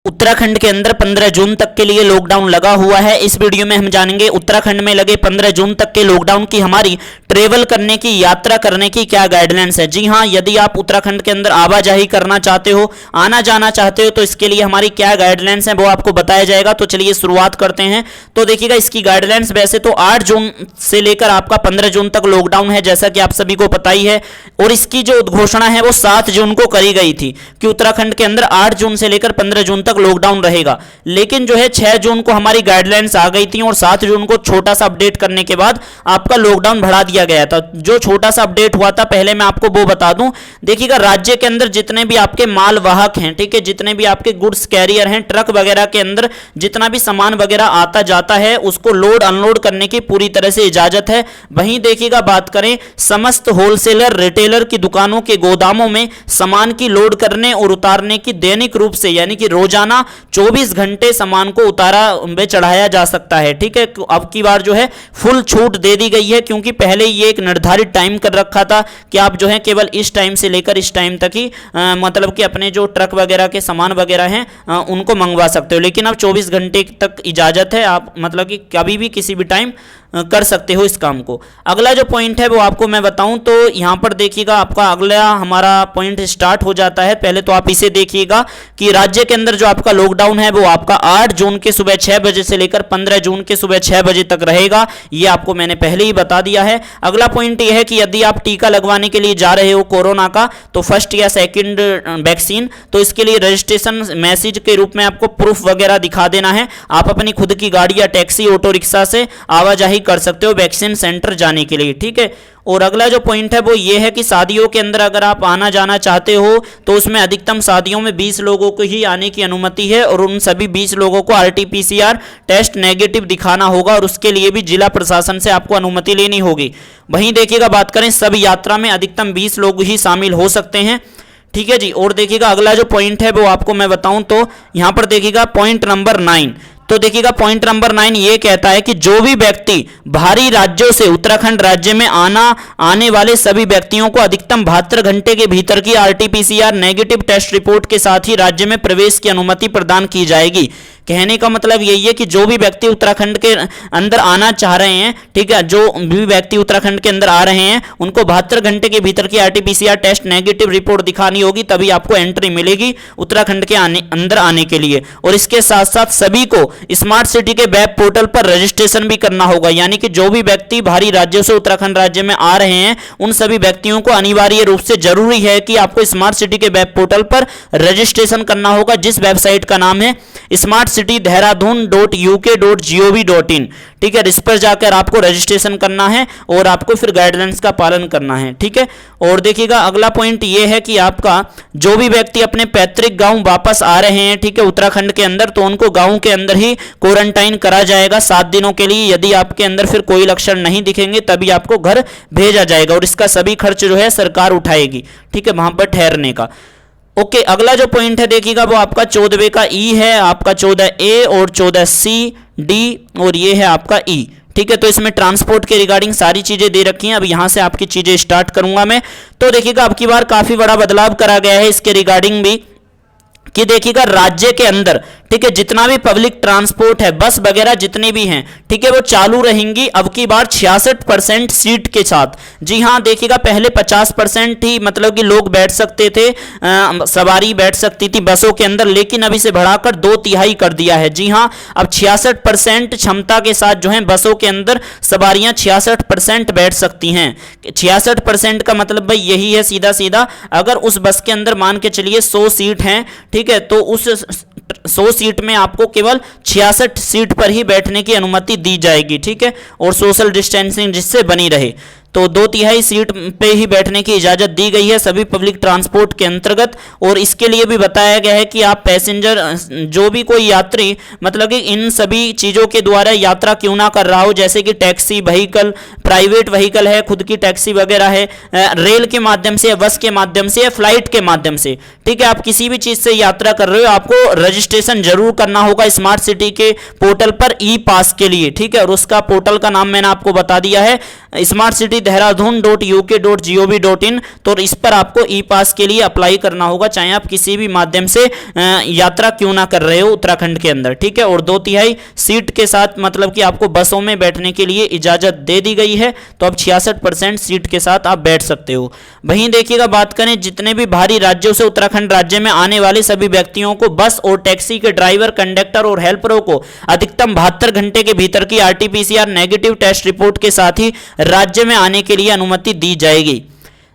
उत्तराखंड के अंदर 15 जून तक के लिए लॉकडाउन लगा हुआ है। इस वीडियो में हम जानेंगे उत्तराखंड में लगे 15 जून तक के लॉकडाउन की हमारी ट्रेवल करने की, यात्रा करने की क्या गाइडलाइंस है। जी हाँ, यदि आप उत्तराखंड के अंदर आवाजाही करना चाहते हो, आना जाना चाहते हो, तो इसके लिए हमारी क्या गाइडलाइंस है वो आपको बताया जाएगा। तो चलिए शुरुआत करते हैं। तो देखिएगा, इसकी गाइडलाइंस वैसे तो 8 जून से लेकर आपका 15 जून तक लॉकडाउन है, जैसा कि आप सभी को पता ही है। और इसकी जो घोषणा है वो 7 जून को करी गई थी कि उत्तराखंड के अंदर 8 जून से लेकर 15 जून तक लॉकडाउन रहेगा। लेकिन जो है 6 जून को हमारी गाइडलाइंस आ गई थी और 7 जून को छोटा सा अपडेट करने के बाद आपका लॉकडाउन बढ़ा दिया गया था। जो छोटा सा अपडेट हुआ था, पहले मैं आपको वो बता दूं। देखिएगा, राज्य के अंदर जितने भी आपके माल वाहक हैं, ठीक है, जितने भी आपके गुड्स कैरियर हैं, ट्रक वगैरह के अंदर जितना भी सामान वगैरह आता जाता है, उसको लोड अनलोड करने की पूरी तरह से इजाजत है। वहीं देखिएगा, बात करें समस्त होलसेलर रिटेलर की दुकानों के गोदामों में सामान की लोड करने और उतारने की दैनिक रूप से, यानी कि रोजाना 24 घंटे सामान को उतारा व चढ़ाया जा सकता है। ठीक है, अब की बार जो है फुल छूट दे दी गई है, क्योंकि पहले ये एक निर्धारित टाइम कर रखा था कि आप जो है केवल इस टाइम से लेकर इस टाइम तक ही मतलब कि अपने जो ट्रक वगैरह के सामान वगैरह हैं उनको मंगवा सकते हो। लेकिन अब 24 घंटे तक इजाजत है, आप मतलब कि कभी भी किसी भी टाइम कर सकते हो इस काम को। अगला जो पॉइंट है वो आपको मैं बताऊं तो यहां पर देखिएगा, आपका अगला हमारा पॉइंट स्टार्ट हो जाता है। पहले तो आप इसे देखिएगा कि राज्य के अंदर जो आपका लॉकडाउन है वो आपका 8 जून के सुबह 6 बजे से लेकर 15 जून के सुबह 6 बजे तक रहेगा। ये आपको मैंने पहले ही बता दिया है। अगला पॉइंट ये है कि यदि आप टीका लगवाने के लिए जा रहे हो कोरोना का, तो फर्स्ट या सेकेंड वैक्सीन, तो इसके लिए रजिस्ट्रेशन मैसेज के रूप में आपको प्रूफ वगैरह दिखा देना है। आप अपनी खुद की गाड़ी या टैक्सी, ऑटो रिक्शा से आवाजाही कर सकते हो वैक्सीन सेंटर जाने के लिए। ठीक है, और अगला जो पॉइंट है वो ये है कि शादियों के अंदर अगर आप आना जाना चाहते हो तो उसमें अधिकतम शादियों में 20 लोगों को ही आने की अनुमति है, और उन सभी 20 लोगों को RT-PCR टेस्ट नेगेटिव दिखाना होगा, और उसके लिए भी जिला प्रशासन से आपको अनुमति लेनी होगी। वहीं देखिएगा, बात करें सब यात्रा में अधिकतम 20 लोग ही शामिल हो सकते हैं। ठीक है जी, और देखिएगा अगला जो पॉइंट है वो आपको मैं बताऊं तो यहां पर देखिएगा पॉइंट नंबर 9। तो देखिएगा, पॉइंट नंबर 9 ये कहता है कि जो भी व्यक्ति बाहरी राज्यों से उत्तराखंड राज्य में आने वाले सभी व्यक्तियों को अधिकतम 72 घंटे के भीतर की RT-PCR नेगेटिव टेस्ट रिपोर्ट के साथ ही राज्य में प्रवेश की अनुमति प्रदान की जाएगी। कहने का मतलब यही है कि जो भी व्यक्ति उत्तराखंड के अंदर आना चाह रहे हैं, ठीक है, जो भी व्यक्ति उत्तराखंड के अंदर आ रहे हैं, उनको 72 घंटे के भीतर की RT-PCR टेस्ट नेगेटिव रिपोर्ट दिखानी होगी, तभी आपको एंट्री मिलेगी उत्तराखंड के अंदर आने के लिए। और इसके साथ साथ सभी को स्मार्ट सिटी के वेब पोर्टल पर रजिस्ट्रेशन भी करना होगा, यानी कि जो भी व्यक्ति बाहरी राज्यों से उत्तराखंड राज्य में आ रहे हैं, उन सभी व्यक्तियों को अनिवार्य रूप से जरूरी है कि आपको स्मार्ट सिटी के वेब पोर्टल पर रजिस्ट्रेशन करना होगा, जिस वेबसाइट का नाम है smartcity.dehradun.uk.gov.in। ठीक है, इस पर जाकर आपको रजिस्ट्रेशन करना है और आपको फिर गाइडलाइंस का पालन करना है। ठीक है, और देखिएगा अगला पॉइंट ये है कि आपका जो भी व्यक्ति अपने पैतृक गांव वापस आ रहे हैं, ठीक है, उत्तराखंड के अंदर, तो उनको गांव के अंदर ही क्वारंटाइन करा जाएगा 7 दिनों के लिए। यदि आपके अंदर फिर कोई लक्षण नहीं दिखेंगे तभी आपको घर भेजा जाएगा, और इसका सभी खर्च जो है सरकार उठाएगी। ठीक है, वहां पर ठहरने का। ओके, अगला जो पॉइंट है देखिएगा वो आपका 14वें का ई है, आपका 14A और 14C, D और ये है आपका ई। ठीक है, तो इसमें ट्रांसपोर्ट के रिगार्डिंग सारी चीजें दे रखी हैं। अब यहां से आपकी चीजें स्टार्ट करूंगा मैं। तो देखिएगा, अब की बार काफी बड़ा बदलाव करा गया है इसके रिगार्डिंग भी, कि देखिएगा राज्य के अंदर, ठीक है, जितना भी पब्लिक ट्रांसपोर्ट है, बस वगैरह जितनी भी हैं, ठीक है, वो चालू रहेंगी अब की बार 66% सीट के साथ। जी हाँ, देखिएगा पहले 50% ही मतलब कि लोग बैठ सकते थे, सवारी बैठ सकती थी बसों के अंदर, लेकिन अब इसे बढ़ाकर 2/3 कर दिया है। जी हाँ, अब 66% क्षमता के साथ जो है बसों के अंदर सवारियां 66% बैठ सकती हैं। 66% का मतलब भाई यही है सीधा सीधा, अगर उस बस के अंदर मान के चलिए 100 सीट हैं, ठीक है, तो उस 100 सीट में आपको केवल 66 सीट पर ही बैठने की अनुमति दी जाएगी। ठीक है, और सोशल डिस्टेंसिंग जिससे बनी रहे, तो 2/3 सीट पे ही बैठने की इजाजत दी गई है सभी पब्लिक ट्रांसपोर्ट के अंतर्गत। और इसके लिए भी बताया गया है कि आप पैसेंजर, जो भी कोई यात्री मतलब कि इन सभी चीज़ों के द्वारा यात्रा क्यों ना कर रहा हो, जैसे कि टैक्सी व्हीकल, प्राइवेट व्हीकल है, खुद की टैक्सी वगैरह है, रेल के माध्यम से या बस के माध्यम से या फ्लाइट के माध्यम से, ठीक है, आप किसी भी चीज़ से यात्रा कर रहे हो, आपको रजिस्ट्रेशन जरूर करना होगा स्मार्ट सिटी के पोर्टल पर ई पास के लिए। ठीक है, और उसका पोर्टल का नाम मैंने आपको बता दिया है, स्मार्ट सिटी smscdehrradun.uk.gov.in, तो इस पर आपको ई पास के लिए अप्लाई करना होगा, चाहे आप किसी भी माध्यम से यात्रा क्यों ना कर रहे हो उत्तराखंड के अंदर, ठीक है। और 2/3 सीट के साथ मतलब कि आपको बसों में बैठने के लिए इजाजत दे दी गई है, तो अब 66% सीट के साथ आप बैठ सकते हो। वहीं देखिएगा, बात करें जितने भी बाहरी राज्यों से उत्तराखंड राज्य में आने वाले सभी व्यक्तियों को बस और टैक्सी के ड्राइवर, कंडक्टर और हेल्परों को अधिकतम 72 घंटे के भीतर की RT-PCR नेगेटिव टेस्ट रिपोर्ट के साथ ही राज्य में आने के लिए अनुमति दी जाएगी।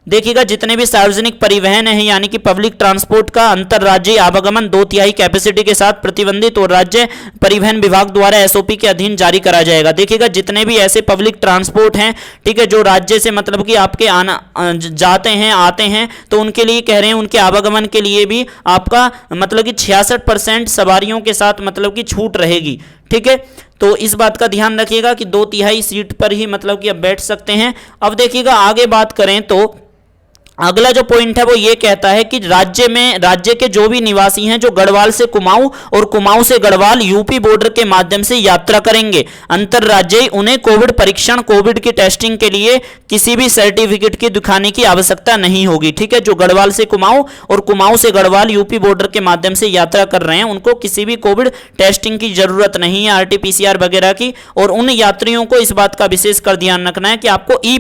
देखिएगा, जितने भी सार्वजनिक परिवहन है यानी कि पब्लिक ट्रांसपोर्ट का अंतरराज्यीय आवागमन 2/3 कैपेसिटी के साथ प्रतिबंधित और राज्य परिवहन विभाग द्वारा SOP के अधीन जारी करा जाएगा। देखिएगा, जितने भी ऐसे पब्लिक ट्रांसपोर्ट हैं, ठीक है, जो राज्य से मतलब कि आपके आना जाते हैं आते हैं, तो उनके लिए कह रहे हैं, उनके आवागमन के लिए भी आपका मतलब कि 66% सवारियों के साथ मतलब कि छूट रहेगी, ठीक है। तो इस बात का ध्यान रखिएगा कि 2/3 सीट पर ही मतलब कि अब बैठ सकते हैं। अब देखिएगा, आगे बात करें तो अगला जो पॉइंट है वो ये कहता है कि राज्य के जो भी निवासी हैं जो गढ़वाल से कुमाऊं और कुमाऊं से गढ़वाल यूपी बॉर्डर के माध्यम से यात्रा करेंगे, अंतरराज्यीय उन्हें कोविड परीक्षण, कोविड की टेस्टिंग के लिए किसी भी सर्टिफिकेट की दिखाने की आवश्यकता नहीं होगी, ठीक है। जो गढ़वाल से कुमाऊं और कुमाऊं से गढ़वाल यूपी बॉर्डर के माध्यम से यात्रा कर रहे हैं, उनको किसी भी कोविड टेस्टिंग की जरूरत नहीं है, RT-PCR वगैरह की। और उन यात्रियों को इस बात का विशेष कर ध्यान रखना है कि आपको ई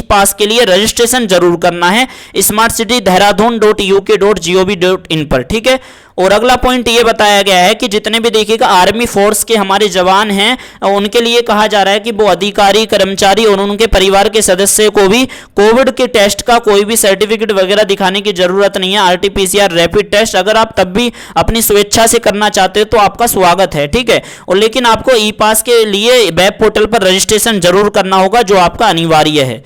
पास के लिए रजिस्ट्रेशन जरूर करना है smartcitydehrradun.uk.gov.in पर, ठीक है। और अगला पॉइंट ये बताया गया है कि जितने भी देखिएगा आर्मी फोर्स के हमारे जवान हैं, उनके लिए कहा जा रहा है कि वो अधिकारी, कर्मचारी और उनके परिवार के सदस्य को भी कोविड के टेस्ट का कोई भी सर्टिफिकेट वगैरह दिखाने की जरूरत नहीं है। RT-PCR रैपिड टेस्ट अगर आप तब भी अपनी स्वेच्छा से करना चाहते हो तो आपका स्वागत है, ठीक है। और लेकिन आपको ई पास के लिए वेब पोर्टल पर रजिस्ट्रेशन जरूर करना होगा, जो आपका अनिवार्य है।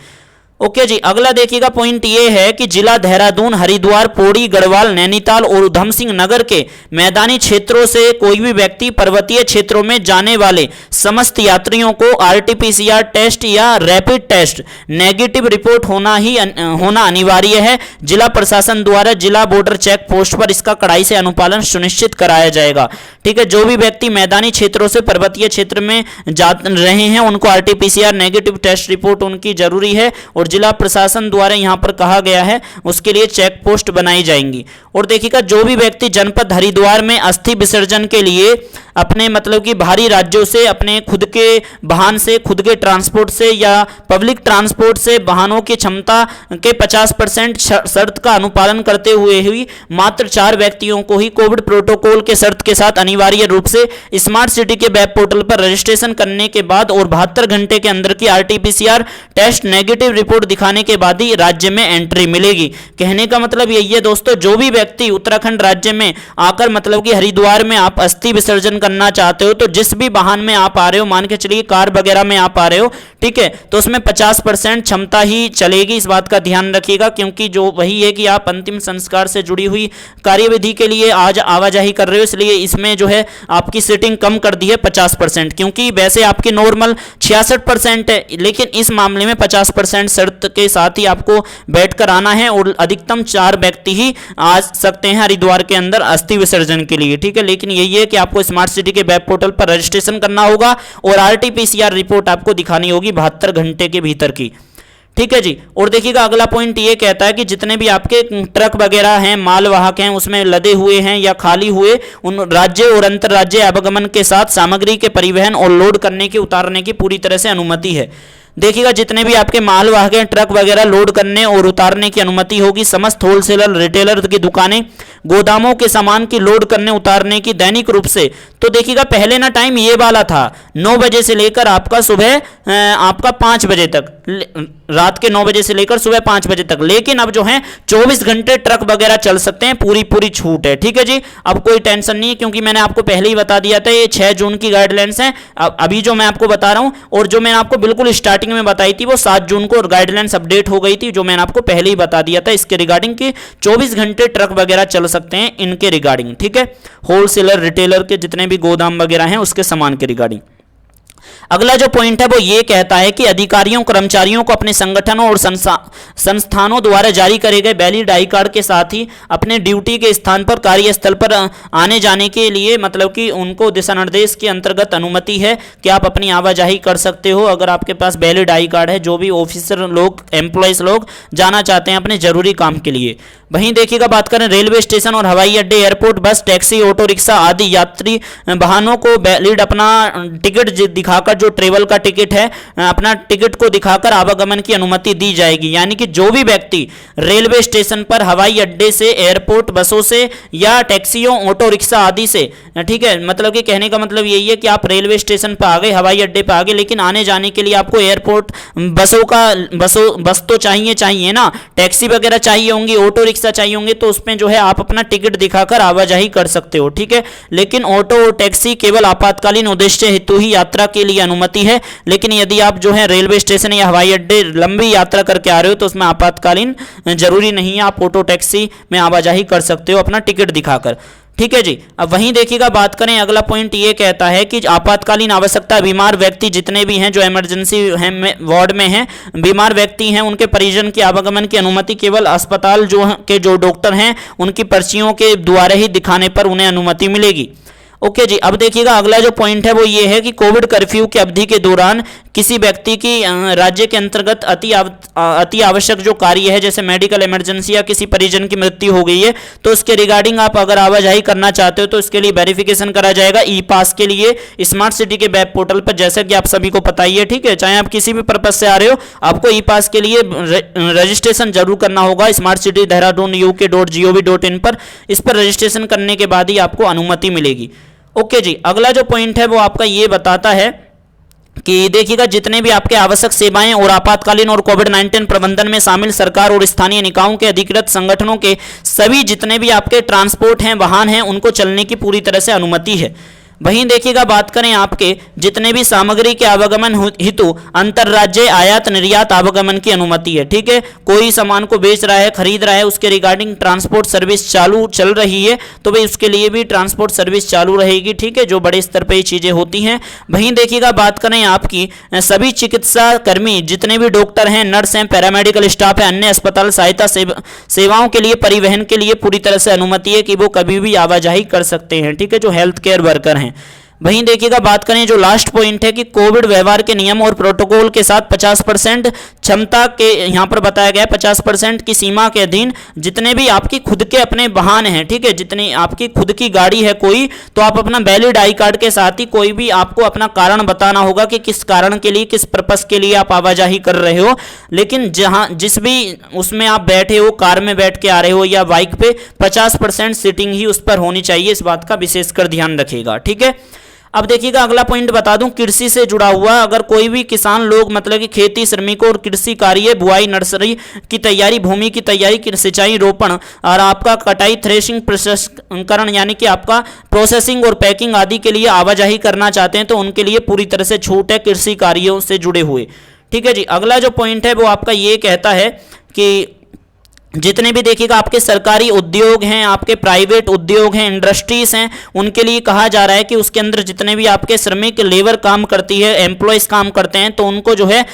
ओके जी, अगला देखिएगा पॉइंट ये है कि जिला देहरादून, हरिद्वार, पौड़ी, गढ़वाल, नैनीताल और उधम सिंह नगर के मैदानी क्षेत्रों से कोई भी व्यक्ति पर्वतीय क्षेत्रों में जाने वाले समस्त यात्रियों को RT-PCR टेस्ट या रैपिड टेस्ट नेगेटिव रिपोर्ट होना अनिवार्य है। जिला प्रशासन द्वारा जिला बॉर्डर चेक पोस्ट पर इसका कड़ाई से अनुपालन सुनिश्चित कराया जाएगा, ठीक है। जो भी व्यक्ति मैदानी क्षेत्रों से पर्वतीय क्षेत्र में जा रहे हैं, उनको RT-PCR नेगेटिव टेस्ट रिपोर्ट उनकी जरूरी है और जिला प्रशासन द्वारा यहां पर कहा गया है उसके लिए चेक पोस्ट बनाई जाएंगी। और देखिएगा, जो भी व्यक्ति जनपद हरिद्वार में अस्थि विसर्जन के लिए अपने मतलब कि बाहरी राज्यों से अपने खुद के वाहन से, खुद के ट्रांसपोर्ट से या पब्लिक ट्रांसपोर्ट से वाहनों की क्षमता के 50% शर्त का अनुपालन करते हुए ही मात्र 4 व्यक्तियों को ही कोविड प्रोटोकॉल के शर्त के साथ अनिवार्य रूप से स्मार्ट सिटी के वेब पोर्टल पर रजिस्ट्रेशन करने के बाद और 72 घंटे के अंदर की RT-PCR टेस्ट नेगेटिव रिपोर्ट दिखाने के बाद ही राज्य में एंट्री मिलेगी। कहने का मतलब यही है दोस्तों, जो भी व्यक्ति उत्तराखंड राज्य में आकर मतलब कि हरिद्वार में आप अस्थि विसर्जन करना चाहते हो, तो जिस भी वाहन में आप आ रहे हो, मान के चलिए कार वगैरह में आप आ रहे हो, ठीक है, तो उसमें 50% क्षमता ही चलेगी। इस बात का ध्यान रखिएगा, क्योंकि जो वही है कि आप अंतिम संस्कार से जुड़ी हुई कार्यविधि के लिए आज आवाजाही कर रहे हो, इसलिए इसमें जो है आपकी सीटिंग कम कर दी है 50%, क्योंकि वैसे आपकी नॉर्मल 66% है, लेकिन इस मामले में 50% शर्त के साथ ही आपको बैठकर आना है और अधिकतम 4 व्यक्ति ही आ सकते हैं हरिद्वार के अंदर अस्थि विसर्जन के लिए, ठीक है। लेकिन यही है कि आपको स्मार्ट सिटी के वेब पोर्टल पर रजिस्ट्रेशन करना होगा और RT-PCR रिपोर्ट आपको दिखानी होगी 72 घंटे के भीतर की, ठीक है जी। और देखिएगा, अगला पॉइंट ये कहता है कि जितने भी आपके ट्रक वगैरह हैं, मालवाहक हैं, उसमें लदे हुए हैं या खाली हुए, उन राज्य और अंतरराज्य आवागमन के साथ सामग्री के परिवहन और लोड करने की, उतारने की पूरी तरह से अनुमति है। देखिएगा, जितने भी आपके मालवाहक हैं, ट्रक वगैरह लोड करने और उतारने की अनुमति होगी। समस्त होलसेलर, रिटेलर की दुकानें, गोदामों के सामान की लोड करने उतारने की दैनिक रूप से, तो देखिएगा पहले ना टाइम ये वाला था 9 बजे से लेकर आपका सुबह आपका 5 बजे तक, रात के 9 बजे से लेकर सुबह 5 बजे तक, लेकिन अब जो है 24 घंटे ट्रक वगैरह चल सकते हैं, पूरी छूट है, ठीक है जी। अब कोई टेंशन नहीं है, क्योंकि मैंने आपको पहले ही बता दिया था ये 6 जून की गाइडलाइंस है। अभी जो मैं आपको बता रहा हूं और जो मैंने आपको बिल्कुल स्टार्टिंग में बताई थी वो 7 जून को गाइडलाइंस अपडेट हो गई थी, जो मैंने आपको पहले ही बता दिया था इसके रिगार्डिंग कि 24 घंटे ट्रक वगैरह चल सकते हैं इनके रिगार्डिंग, ठीक है। होलसेलर, रिटेलर के जितने भी गोदाम वगैरह हैं उसके सामान के रिगार्डिंग। अगला जो पॉइंट है वो ये कहता है कि अधिकारियों कर्मचारियों को अपने संगठनों और संस्थानों द्वारा जारी करे गए वैलिड आई कार्ड के साथ ही अपने ड्यूटी के स्थान पर कार्यस्थल पर आने जाने के लिए मतलब कि उनको दिशा निर्देश के अंतर्गत अनुमति है कि आप अपनी आवाजाही कर सकते हो अगर आपके पास वैलिड आई कार्ड है। जो भी ऑफिसर लोग एम्प्लॉयज लोग जाना चाहते हैं अपने जरूरी काम के लिए। वहीं देखिएगा बात करें रेलवे स्टेशन और हवाई अड्डे, एयरपोर्ट, बस, टैक्सी, ऑटो रिक्शा आदि यात्री वाहनों को वैलिड अपना टिकट दिखाकर जो ट्रेवल का टिकट है अपना टिकट को दिखाकर आवागमन की अनुमति दी जाएगी। यानी कि जो भी व्यक्ति रेलवे स्टेशन पर, हवाई अड्डे से, एयरपोर्ट, बसों से या टैक्सियों, ऑटो रिक्शा आदि से, ठीक है, मतलब कि कहने का मतलब यही है कि आप रेलवे स्टेशन पर आ गए, हवाई अड्डे पर आ गए, लेकिन आने जाने के लिए आपको एयरपोर्ट बस तो चाहिए ना, टैक्सी वगैरह चाहिए होंगी, ऑटो रिक्शा चाहिए होंगे, तो उसमें जो है आप अपना टिकट दिखाकर आवाजाही कर सकते हो। ठीक है, लेकिन ऑटो और टैक्सी केवल आपातकालीन उद्देश्य हेतु ही यात्रा के लिए अनुमति है। लेकिन यदि आप जो है रेलवे स्टेशन या हवाई अड्डे लंबी यात्रा करके आ रहे हो तो उसमें आपातकालीन जरूरी नहीं है, आप ऑटो टैक्सी में आवाजाही कर सकते हो अपना टिकट दिखाकर। ठीक है जी। अब वहीं देखिएगा बात करें अगला पॉइंट ये कहता है कि आपातकालीन आवश्यकता बीमार व्यक्ति जितने भी हैं जो इमरजेंसी वार्ड में हैं, बीमार व्यक्ति हैं, उनके परिजन की आवागमन की अनुमति केवल अस्पताल जो डॉक्टर हैं उनकी पर्चियों के द्वारा ही दिखाने पर उन्हें अनुमति मिलेगी। ओके जी। अब देखिएगा अगला जो पॉइंट है वो ये है कि कोविड कर्फ्यू की अवधि के दौरान किसी व्यक्ति की राज्य के अंतर्गत अति आवश्यक जो कार्य है जैसे मेडिकल इमरजेंसी या किसी परिजन की मृत्यु हो गई है तो उसके रिगार्डिंग आप अगर आवाजाही करना चाहते हो तो इसके लिए वेरिफिकेशन करा जाएगा ई पास के लिए स्मार्ट सिटी के वेब पोर्टल पर, जैसा कि आप सभी को पता ही है। ठीक है, चाहे आप किसी भी पर्पज से आ रहे हो आपको ई पास के लिए रजिस्ट्रेशन जरूर करना होगा smartcity.dehradun.uk.gov.in पर। इस पर रजिस्ट्रेशन करने के बाद ही आपको अनुमति मिलेगी। ओके जी। अगला जो पॉइंट है वो आपका ये बताता है कि देखिएगा जितने भी आपके आवश्यक सेवाएं और आपातकालीन और कोविड-19 प्रबंधन में शामिल सरकार और स्थानीय निकायों के अधिकृत संगठनों के सभी जितने भी आपके ट्रांसपोर्ट हैं, वाहन हैं, उनको चलने की पूरी तरह से अनुमति है। वहीं देखिएगा बात करें आपके जितने भी सामग्री के आवागमन हेतु अंतरराज्यीय आयात निर्यात आवागमन की अनुमति है। ठीक है, कोई सामान को बेच रहा है, खरीद रहा है, उसके रिगार्डिंग ट्रांसपोर्ट सर्विस चल रही है तो भाई उसके लिए भी ट्रांसपोर्ट सर्विस चालू रहेगी। ठीक है, जो बड़े स्तर पर ये चीज़ें होती हैं। वहीं देखिएगा बात करें आपकी सभी चिकित्सा कर्मी जितने भी डॉक्टर हैं, नर्स हैं, पैरामेडिकल स्टाफ है, अन्य अस्पताल सहायता सेवाओं के लिए परिवहन के लिए पूरी तरह से अनुमति है कि वो कभी भी आवाजाही कर सकते हैं। ठीक है, जो हेल्थ केयर वर्कर हैं। वहीं देखिएगा बात करें जो लास्ट पॉइंट है कि कोविड व्यवहार के नियम और प्रोटोकॉल के साथ 50% क्षमता के यहाँ पर बताया गया है 50% की सीमा के अधीन जितने भी आपकी खुद के अपने वाहन हैं, ठीक है, जितनी आपकी खुद की गाड़ी है कोई, तो आप अपना वैलिड आई कार्ड के साथ ही कोई भी आपको अपना कारण बताना होगा कि किस कारण के लिए, किस पर्पस के लिए आप आवाजाही कर रहे हो। लेकिन जहाँ जिस भी उसमें आप बैठे हो, कार में बैठ के आ रहे हो या बाइक पे, 50% सीटिंग ही उस पर होनी चाहिए। इस बात का विशेषकर ध्यान रखिएगा। ठीक है। अब देखिएगा अगला पॉइंट बता दूं कृषि से जुड़ा हुआ, अगर कोई भी किसान लोग मतलब कि खेती, श्रमिकों और कृषि कार्य, बुआई, नर्सरी की तैयारी, भूमि की तैयारी, सिंचाई, रोपण और आपका कटाई, थ्रेशिंग, प्रसंस्करण यानी कि आपका प्रोसेसिंग और पैकिंग आदि के लिए आवाजाही करना चाहते हैं तो उनके लिए पूरी तरह से छूट है कृषि कार्यों से जुड़े हुए। ठीक है जी। अगला जो पॉइंट है वो आपका ये कहता है कि जितने भी देखिएगा आपके सरकारी उद्योग हैं, आपके प्राइवेट उद्योग हैं, इंडस्ट्रीज हैं, उनके लिए कहा जा रहा है कि उसके अंदर जितने भी आपके श्रमिक लेबर काम करती है, एम्प्लॉयज काम करते हैं, तो उनको जो है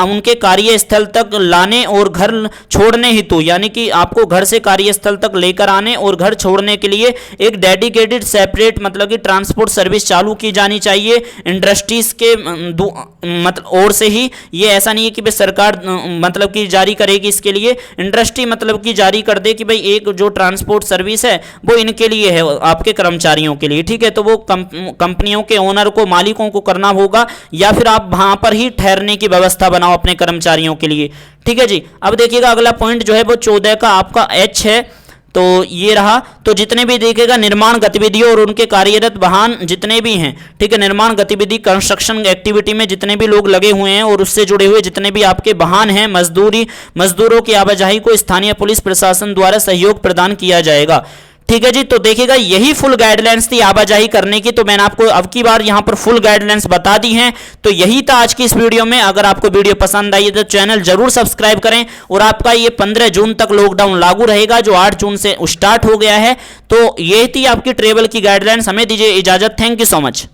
उनके कार्यस्थल तक लाने और घर छोड़ने हेतु, यानी कि आपको घर से कार्यस्थल तक लेकर आने और घर छोड़ने के लिए एक डेडिकेटेड सेपरेट मतलब कि ट्रांसपोर्ट सर्विस चालू की जानी चाहिए इंडस्ट्रीज के मतलब ओर से ही। ये ऐसा नहीं है कि भाई सरकार मतलब कि जारी करेगी, इसके लिए इंडस्ट्री मतलब कि जारी कर दे कि भाई एक जो ट्रांसपोर्ट सर्विस है वो इनके लिए है, आपके कर्मचारियों के लिए। ठीक है, तो वो कंपनियों के ओनर को, मालिकों को करना होगा या फिर आप वहां पर ही ठहरने की व्यवस्था बनाओ अपने कर्मचारियों के लिए। ठीक है जी। अब देखिएगा अगला पॉइंट जो है वो 14 का आपका एच है, तो ये रहा। तो जितने भी देखिएगा निर्माण गतिविधियों और उनके कार्यरत वाहन जितने भी हैं, ठीक है, निर्माण गतिविधि कंस्ट्रक्शन एक्टिविटी में जितने भी लोग लगे हुए हैं और उससे जुड़े हुए जितने भी आपके वाहन हैं, मजदूरों की आवाजाही को स्थानीय पुलिस प्रशासन द्वारा सहयोग प्रदान किया जाएगा। ठीक है जी। तो देखिएगा यही फुल गाइडलाइंस थी आवाजाही करने की, तो मैंने आपको अब की बार यहां पर फुल गाइडलाइंस बता दी हैं। तो यही था आज की इस वीडियो में। अगर आपको वीडियो पसंद आई है तो चैनल जरूर सब्सक्राइब करें। और आपका ये 15 जून तक लॉकडाउन लागू रहेगा, जो 8 जून से स्टार्ट हो गया है। तो ये थी आपकी ट्रेवल की गाइडलाइंस। हमें दीजिए इजाजत। Thank you so much.